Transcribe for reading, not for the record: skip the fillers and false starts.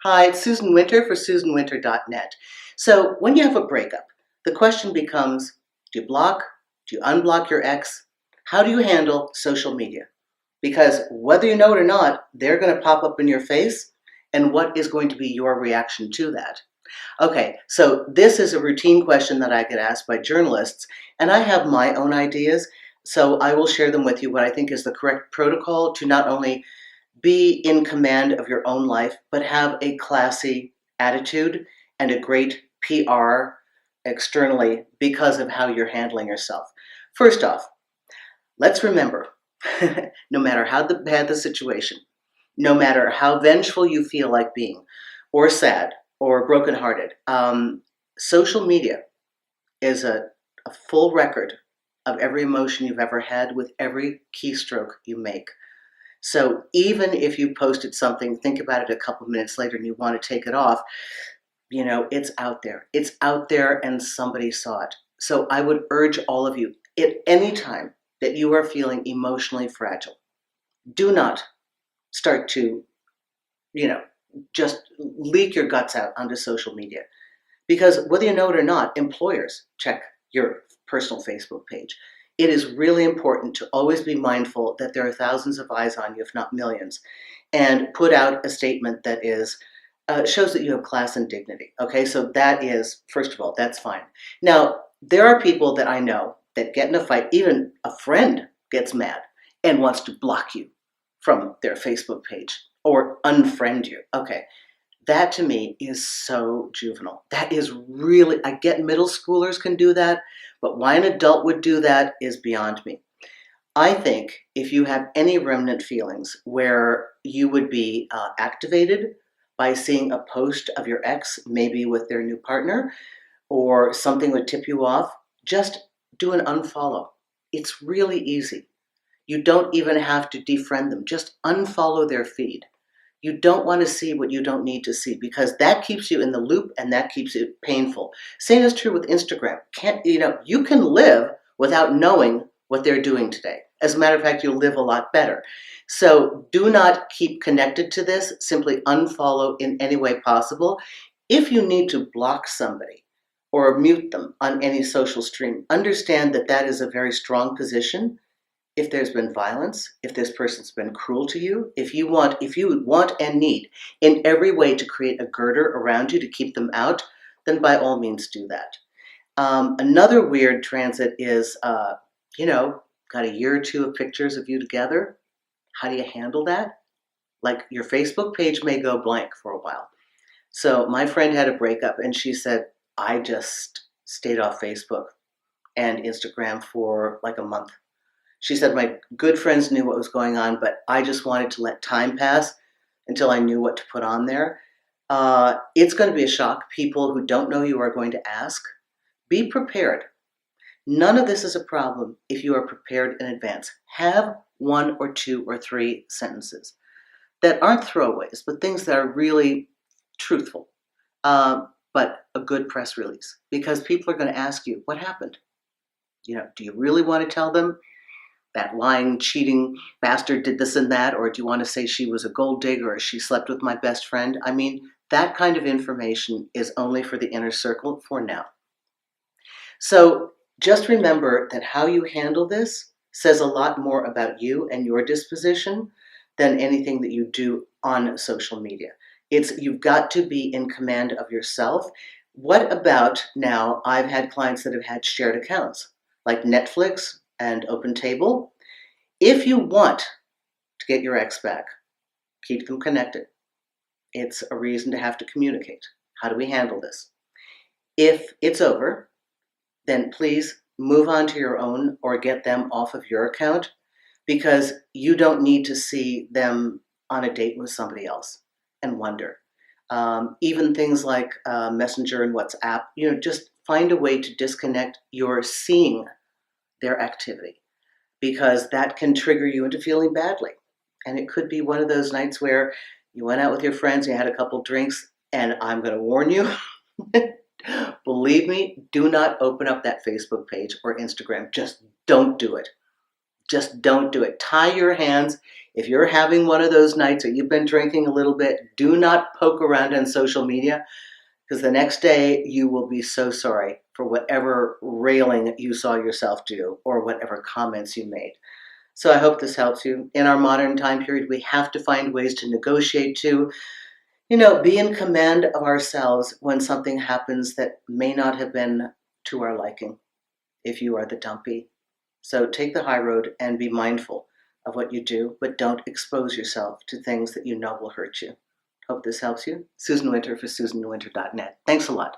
Hi, it's Susan Winter for susanwinter.net. So when you have a breakup, the question becomes, do you block? Do you unblock your ex? How do you handle social media? Because whether you know it or not, they're going to pop up in your face. And what is going to be your reaction to that? Okay, so this is a routine question that I get asked by journalists, and I have my own ideas. So I will share them with you, what I think is the correct protocol to not only be in command of your own life, but have a classy attitude and a great PR externally because of how you're handling yourself. First off, let's remember, no matter how bad the situation, no matter how vengeful you feel like being, or sad, or brokenhearted, social media is a full record of every emotion you've ever had with every keystroke you make. So even if you posted something, think about it a couple minutes later and you want to take it off, it's out there. It's out there and somebody saw it. So I would urge all of you, at any time that you are feeling emotionally fragile, do not start to, just leak your guts out onto social media. Because whether you know it or not, employers check your personal Facebook page. It is really important to always be mindful that there are thousands of eyes on you, if not millions, and put out a statement that is shows that you have class and dignity. Okay, so that is, first of all, that's fine. Now, there are people that I know that get in a fight, even a friend gets mad and wants to block you from their Facebook page or unfriend you. Okay, that to me is so juvenile. That is really, I get middle schoolers can do that, but why an adult would do that is beyond me. I think if you have any remnant feelings where you would be activated by seeing a post of your ex, maybe with their new partner, or something would tip you off, just do an unfollow. It's really easy. You don't even have to defriend them. Just unfollow their feed. You don't want to see what you don't need to see because that keeps you in the loop and that keeps it painful. Same is true with Instagram. You can live without knowing what they're doing today. As a matter of fact, you'll live a lot better. So do not keep connected to this. Simply unfollow in any way possible. If you need to block somebody or mute them on any social stream, understand that that is a very strong position. If there's been violence, if this person's been cruel to you, if you want and need in every way to create a girder around you to keep them out, then by all means do that. Another weird transit is, got a year or two of pictures of you together. How do you handle that? Like your Facebook page may go blank for a while. So my friend had a breakup and she said, I just stayed off Facebook and Instagram for like a month. She said, my good friends knew what was going on, but I just wanted to let time pass until I knew what to put on there. It's going to be a shock. People who don't know you are going to ask. Be prepared. None of this is a problem if you are prepared in advance. Have 1 or 2 or 3 sentences that aren't throwaways, but things that are really truthful, but a good press release. Because people are going to ask you, what happened? Do you really want to tell them that lying, cheating bastard did this and that, or do you want to say she was a gold digger or she slept with my best friend? I mean, that kind of information is only for the inner circle for now. So just remember that how you handle this says a lot more about you and your disposition than anything that you do on social media. You've got to be in command of yourself. What about now, I've had clients that have had shared accounts like Netflix and OpenTable. If you want to get your ex back, keep them connected. It's a reason to have to communicate. How do we handle this? If it's over, then please move on to your own or get them off of your account because you don't need to see them on a date with somebody else and wonder. Even things like Messenger and WhatsApp, just find a way to disconnect your seeing their activity because that can trigger you into feeling badly. And it could be one of those nights where you went out with your friends, you had a couple drinks, and I'm going to warn you, believe me, do not open up that Facebook page or Instagram. Just don't do it. Just don't do it. Tie your hands If you're having one of those nights or you've been drinking a little bit, do not poke around on social media, because the next day you will be so sorry for whatever railing you saw yourself do or whatever comments you made. So I hope this helps you. In our modern time period, we have to find ways to negotiate, to, be in command of ourselves when something happens that may not have been to our liking if you are the dumpy. So take the high road and be mindful of what you do, but don't expose yourself to things that you know will hurt you. Hope this helps you. Susan Winter for SusanWinter.net. Thanks a lot.